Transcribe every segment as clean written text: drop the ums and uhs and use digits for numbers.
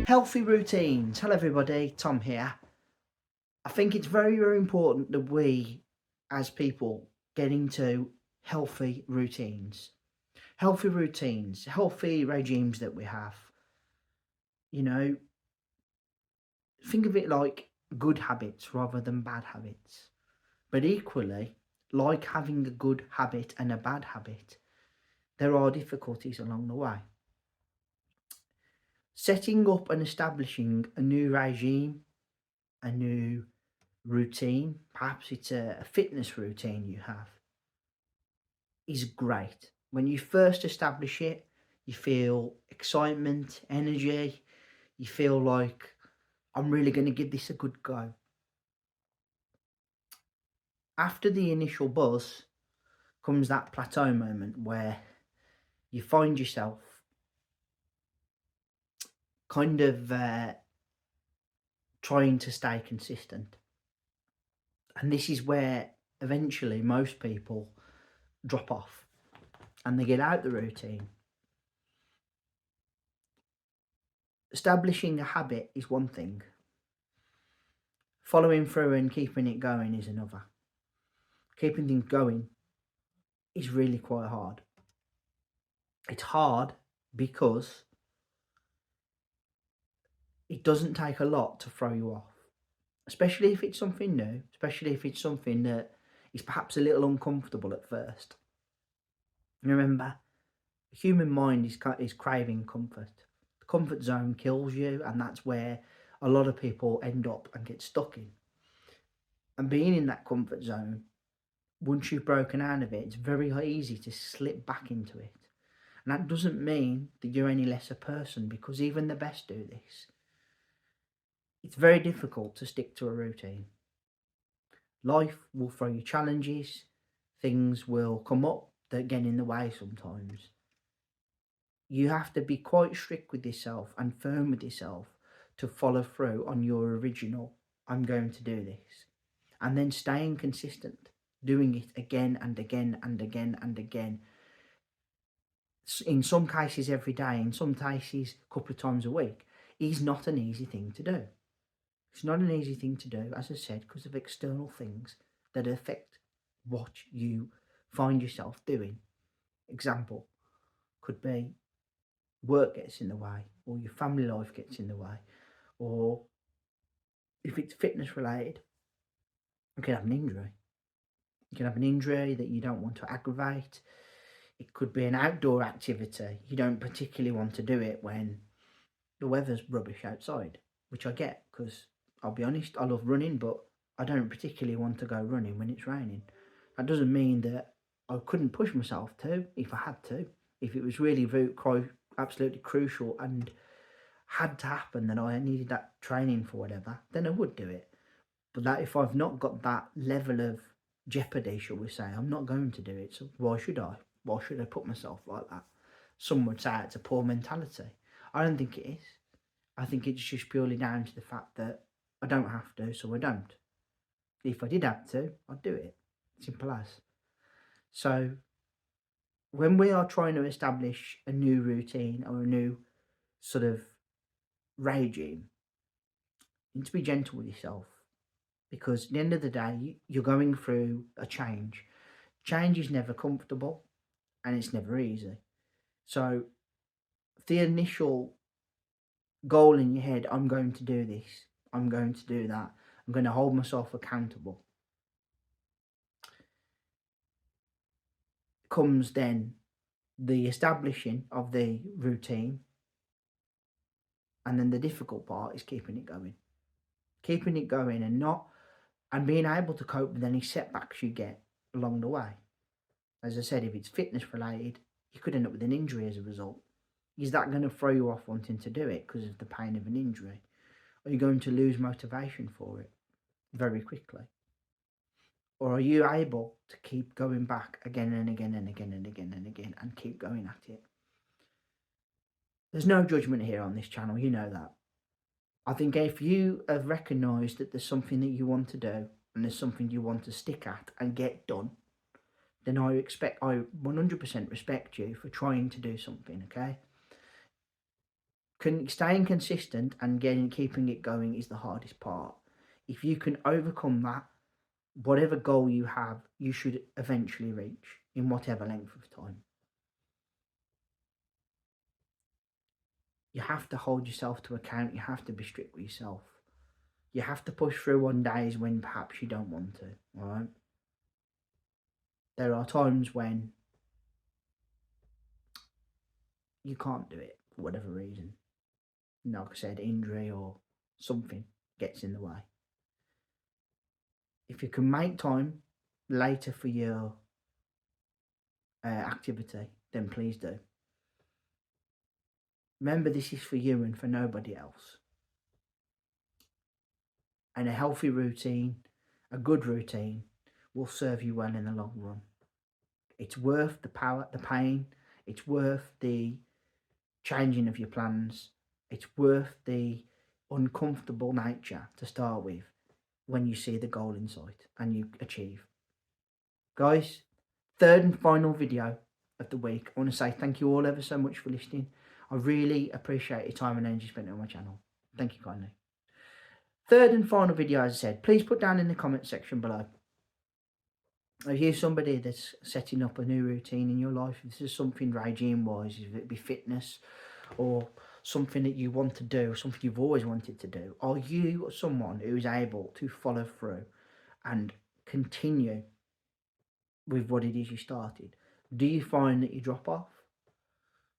Healthy routines. Hello, everybody. Tom here. I think it's very, very important that we, as people, get into healthy routines. Healthy routines, healthy regimes that we have. You know, think of it like good habits rather than bad habits. But equally, like having a good habit and a bad habit, there are difficulties along the way. Setting up and establishing a new regime, a new routine, perhaps it's a fitness routine you have, is great. When you first establish it, you feel excitement, energy, you feel like I'm really going to give this a good go. After the initial buzz comes that plateau moment where you find yourself kind of trying to stay consistent. And this is where eventually most people drop off and they get out the routine. Establishing a habit is one thing, following through and keeping it going is another. Keeping things going is really quite hard. It's hard because it doesn't take a lot to throw you off, especially if it's something new, especially if it's something that is perhaps a little uncomfortable at first. Remember, the human mind is craving comfort. The comfort zone kills you, and that's where a lot of people end up and get stuck in. And being in that comfort zone, once you've broken out of it, it's very easy to slip back into it. And that doesn't mean that you're any less a person, because even the best do this. It's very difficult to stick to a routine. Life will throw you challenges, things will come up that get in the way sometimes. You have to be quite strict with yourself and firm with yourself to follow through on your original, I'm going to do this. And then staying consistent, doing it again and again and again and again. In some cases every day, in some cases a couple of times a week, is not an easy thing to do. It's not an easy thing to do, as I said, because of external things that affect what you find yourself doing. Example could be work gets in the way, or your family life gets in the way, or if it's fitness related, you can have an injury. You can have an injury that you don't want to aggravate. It could be an outdoor activity. You don't particularly want to do it when the weather's rubbish outside, which I get because I'll be honest, I love running, but I don't particularly want to go running when it's raining. That doesn't mean that I couldn't push myself to if I had to. If it was really absolutely crucial and had to happen, that I needed that training for whatever, then I would do it. But that if I've not got that level of jeopardy, shall we say, I'm not going to do it. So why should I? Why should I put myself like that? Some would say it's a poor mentality. I don't think it is. I think it's just purely down to the fact that I don't have to, so I don't. If I did have to, I'd do it. Simple as. So when we are trying to establish a new routine or a new sort of regime, you need to be gentle with yourself, because at the end of the day, you're going through a change. Change is never comfortable and it's never easy. So the initial goal in your head, I'm going to do this, I'm going to do that, I'm going to hold myself accountable, comes then the establishing of the routine, and then the difficult part is keeping it going. Keeping it going and being able to cope with any setbacks you get along the way. As I said, if it's fitness related, you could end up with an injury as a result. Is that going to throw you off wanting to do it because of the pain of an injury? Are you going to lose motivation for it very quickly? Or are you able to keep going back again and again and again and again and again and keep going at it? There's no judgment here on this channel, you know that. I think if you have recognised that there's something that you want to do and there's something you want to stick at and get done, then I 100% respect you for trying to do something, okay? Staying consistent and keeping it going is the hardest part. If you can overcome that, whatever goal you have, you should eventually reach in whatever length of time. You have to hold yourself to account. You have to be strict with yourself. You have to push through on days when perhaps you don't want to, all right? There are times when you can't do it for whatever reason. Like I said, injury or something gets in the way. If you can make time later for your activity, then please do. Remember, this is for you and for nobody else. And a healthy routine, a good routine, will serve you well in the long run. It's worth the pain. It's worth the changing of your plans. It's worth the uncomfortable nature to start with when you see the goal in sight and you achieve. Guys, third and final video of the week. I want to say thank you all ever so much for listening. I really appreciate your time and energy spent on my channel. Thank you kindly. Third and final video, as I said, please put down in the comment section below. If you're somebody that's setting up a new routine in your life, if this is something regime-wise, if it be fitness or something that you want to do, something you've always wanted to do, are you someone who is able to follow through and continue with what it is you started? Do you find that you drop off?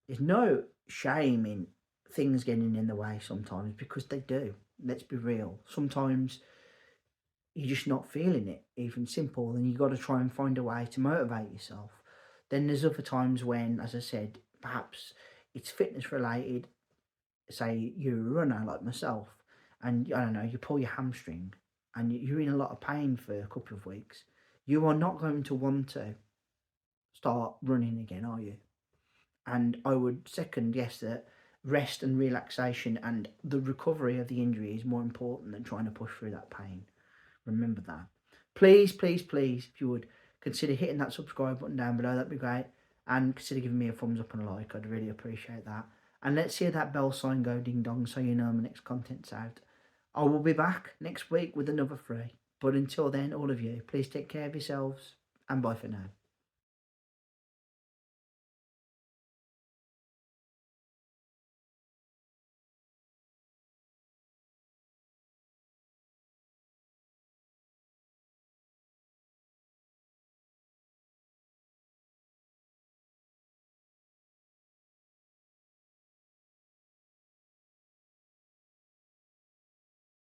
There's no shame in things getting in the way sometimes, because they do. Let's be real. Sometimes you're just not feeling it, even simple, and you've got to try and find a way to motivate yourself. Then there's other times when, as I said, perhaps it's fitness related. Say you're a runner like myself, and I don't know, you pull your hamstring and you're in a lot of pain for a couple of weeks. You are not going to want to start running again, are you? And I would second guess that rest and relaxation and the recovery of the injury is more important than trying to push through that pain. Remember that. Please, please, please, if you would, consider hitting that subscribe button down below. That'd be great. And consider giving me a thumbs up and a like. I'd really appreciate that. And let's see that bell sign go ding dong so you know my next content's out. I will be back next week with another 3. But until then, all of you, please take care of yourselves and bye for now.